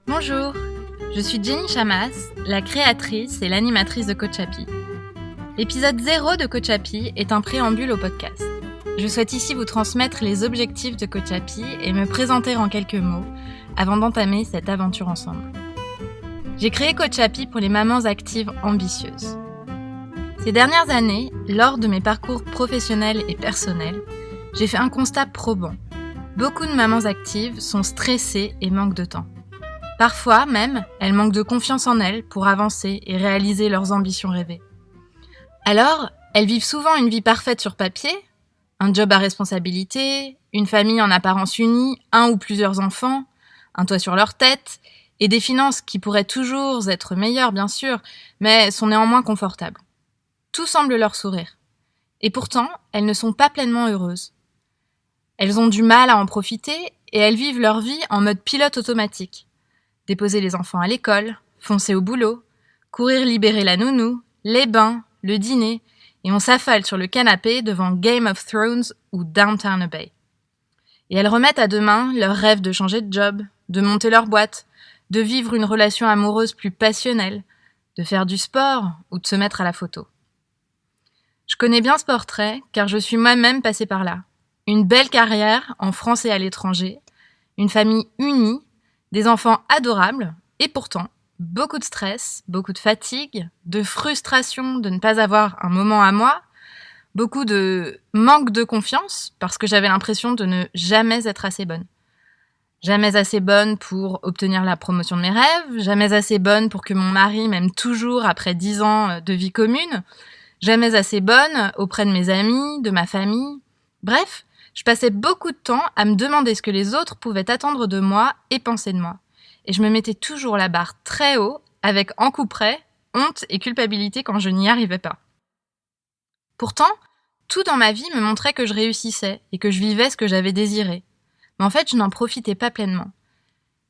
Bonjour, je suis Jenny Chamas, la créatrice et l'animatrice de Coach Happy. L'épisode 0 de Coach Happy est un préambule au podcast. Je souhaite ici vous transmettre les objectifs de Coach Happy et me présenter en quelques mots avant d'entamer cette aventure ensemble. J'ai créé Coach Happy pour les mamans actives ambitieuses. Ces dernières années, lors de mes parcours professionnels et personnels, j'ai fait un constat probant. Beaucoup de mamans actives sont stressées et manquent de temps. Parfois même, elles manquent de confiance en elles pour avancer et réaliser leurs ambitions rêvées. Alors, elles vivent souvent une vie parfaite sur papier, un job à responsabilité, une famille en apparence unie, un ou plusieurs enfants, un toit sur leur tête, et des finances qui pourraient toujours être meilleures bien sûr, mais sont néanmoins confortables. Tout semble leur sourire. Et pourtant, elles ne sont pas pleinement heureuses. Elles ont du mal à en profiter et elles vivent leur vie en mode pilote automatique. Déposer les enfants à l'école, foncer au boulot, courir libérer la nounou, les bains, le dîner, et on s'affale sur le canapé devant Game of Thrones ou Downton Abbey. Et elles remettent à demain leur rêve de changer de job, de monter leur boîte, de vivre une relation amoureuse plus passionnelle, de faire du sport ou de se mettre à la photo. Je connais bien ce portrait car je suis moi-même passée par là. Une belle carrière en France et à l'étranger, une famille unie, des enfants adorables et pourtant beaucoup de stress, beaucoup de fatigue, de frustration de ne pas avoir un moment à moi, beaucoup de manque de confiance parce que j'avais l'impression de ne jamais être assez bonne. Jamais assez bonne pour obtenir la promotion de mes rêves, jamais assez bonne pour que mon mari m'aime toujours après 10 ans de vie commune, jamais assez bonne auprès de mes amis, de ma famille. Bref, je passais beaucoup de temps à me demander ce que les autres pouvaient attendre de moi et penser de moi. Et je me mettais toujours la barre très haut, avec en coup près, honte et culpabilité quand je n'y arrivais pas. Pourtant, tout dans ma vie me montrait que je réussissais et que je vivais ce que j'avais désiré. Mais en fait, je n'en profitais pas pleinement.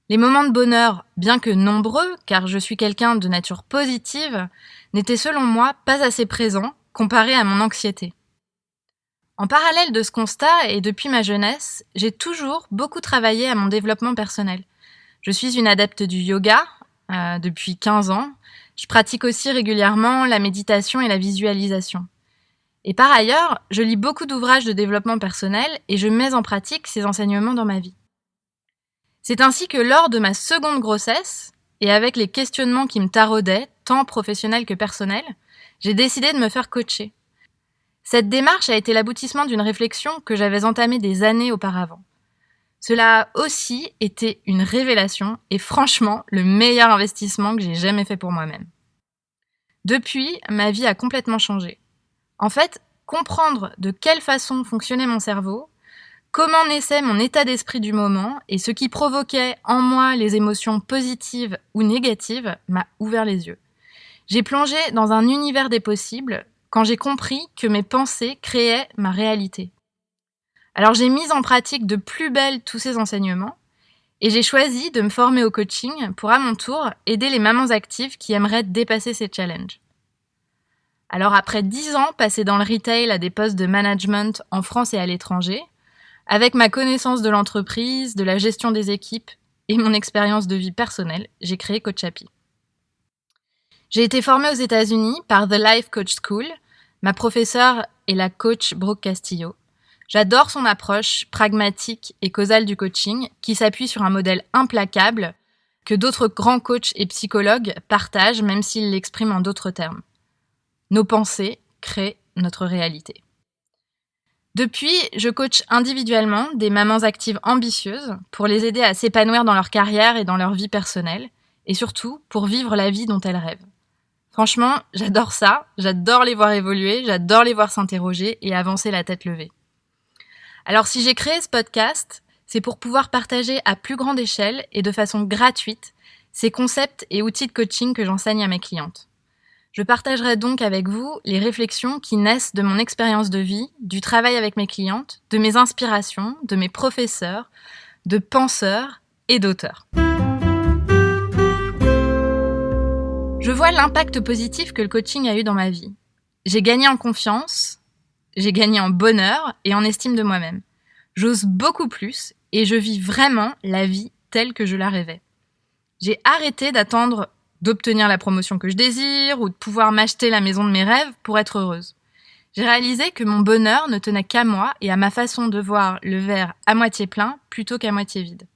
Les moments de bonheur, bien que nombreux, car je suis quelqu'un de nature positive, n'étaient selon moi pas assez présents comparés à mon anxiété. En parallèle de ce constat et depuis ma jeunesse, j'ai toujours beaucoup travaillé à mon développement personnel. Je suis une adepte du yoga depuis 15 ans. Je pratique aussi régulièrement la méditation et la visualisation. Et par ailleurs, je lis beaucoup d'ouvrages de développement personnel et je mets en pratique ces enseignements dans ma vie. C'est ainsi que lors de ma seconde grossesse, et avec les questionnements qui me taraudaient, tant professionnels que personnels, j'ai décidé de me faire coacher. Cette démarche a été l'aboutissement d'une réflexion que j'avais entamée des années auparavant. Cela a aussi été une révélation et franchement le meilleur investissement que j'ai jamais fait pour moi-même. Depuis, ma vie a complètement changé. En fait, comprendre de quelle façon fonctionnait mon cerveau, comment naissait mon état d'esprit du moment et ce qui provoquait en moi les émotions positives ou négatives m'a ouvert les yeux. J'ai plongé dans un univers des possibles quand j'ai compris que mes pensées créaient ma réalité. Alors j'ai mis en pratique de plus belle tous ces enseignements et j'ai choisi de me former au coaching pour à mon tour aider les mamans actives qui aimeraient dépasser ces challenges. Alors après 10 ans passés dans le retail à des postes de management en France et à l'étranger, avec ma connaissance de l'entreprise, de la gestion des équipes et mon expérience de vie personnelle, j'ai créé Coach Happy. J'ai été formée aux États-Unis par The Life Coach School. Ma professeure est la coach Brooke Castillo. J'adore son approche pragmatique et causale du coaching qui s'appuie sur un modèle implacable que d'autres grands coachs et psychologues partagent même s'ils l'expriment en d'autres termes. Nos pensées créent notre réalité. Depuis, je coach individuellement des mamans actives ambitieuses pour les aider à s'épanouir dans leur carrière et dans leur vie personnelle et surtout pour vivre la vie dont elles rêvent. Franchement, j'adore ça, j'adore les voir évoluer, j'adore les voir s'interroger et avancer la tête levée. Alors si j'ai créé ce podcast, c'est pour pouvoir partager à plus grande échelle et de façon gratuite ces concepts et outils de coaching que j'enseigne à mes clientes. Je partagerai donc avec vous les réflexions qui naissent de mon expérience de vie, du travail avec mes clientes, de mes inspirations, de mes professeurs, de penseurs et d'auteurs. Je vois l'impact positif que le coaching a eu dans ma vie. J'ai gagné en confiance, j'ai gagné en bonheur et en estime de moi-même. J'ose beaucoup plus et je vis vraiment la vie telle que je la rêvais. J'ai arrêté d'attendre d'obtenir la promotion que je désire ou de pouvoir m'acheter la maison de mes rêves pour être heureuse. J'ai réalisé que mon bonheur ne tenait qu'à moi et à ma façon de voir le verre à moitié plein plutôt qu'à moitié vide.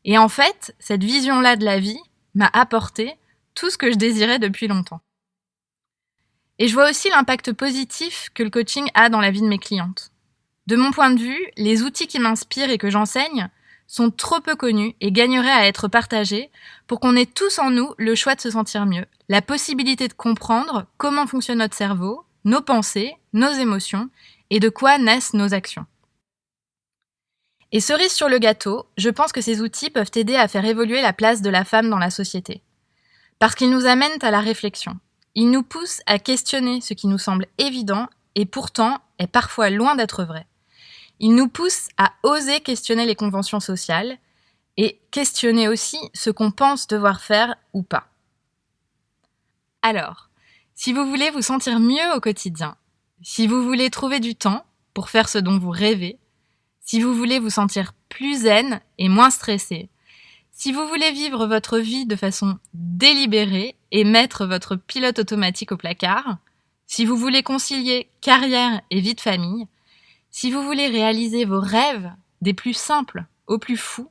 Et en fait, cette vision-là de la vie m'a apporté tout ce que je désirais depuis longtemps. Et je vois aussi l'impact positif que le coaching a dans la vie de mes clientes. De mon point de vue, les outils qui m'inspirent et que j'enseigne sont trop peu connus et gagneraient à être partagés pour qu'on ait tous en nous le choix de se sentir mieux, la possibilité de comprendre comment fonctionne notre cerveau, nos pensées, nos émotions et de quoi naissent nos actions. Et cerise sur le gâteau, je pense que ces outils peuvent aider à faire évoluer la place de la femme dans la société. Parce qu'ils nous amènent à la réflexion. Ils nous poussent à questionner ce qui nous semble évident et pourtant est parfois loin d'être vrai. Ils nous poussent à oser questionner les conventions sociales et questionner aussi ce qu'on pense devoir faire ou pas. Alors, si vous voulez vous sentir mieux au quotidien, si vous voulez trouver du temps pour faire ce dont vous rêvez, si vous voulez vous sentir plus zen et moins stressé, si vous voulez vivre votre vie de façon délibérée et mettre votre pilote automatique au placard, si vous voulez concilier carrière et vie de famille, si vous voulez réaliser vos rêves des plus simples aux plus fous,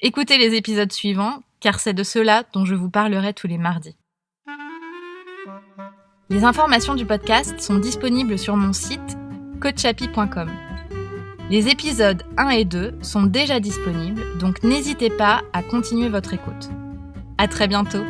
écoutez les épisodes suivants, car c'est de cela dont je vous parlerai tous les mardis. Les informations du podcast sont disponibles sur mon site coachhappy.com. Les épisodes 1 et 2 sont déjà disponibles, donc n'hésitez pas à continuer votre écoute. À très bientôt!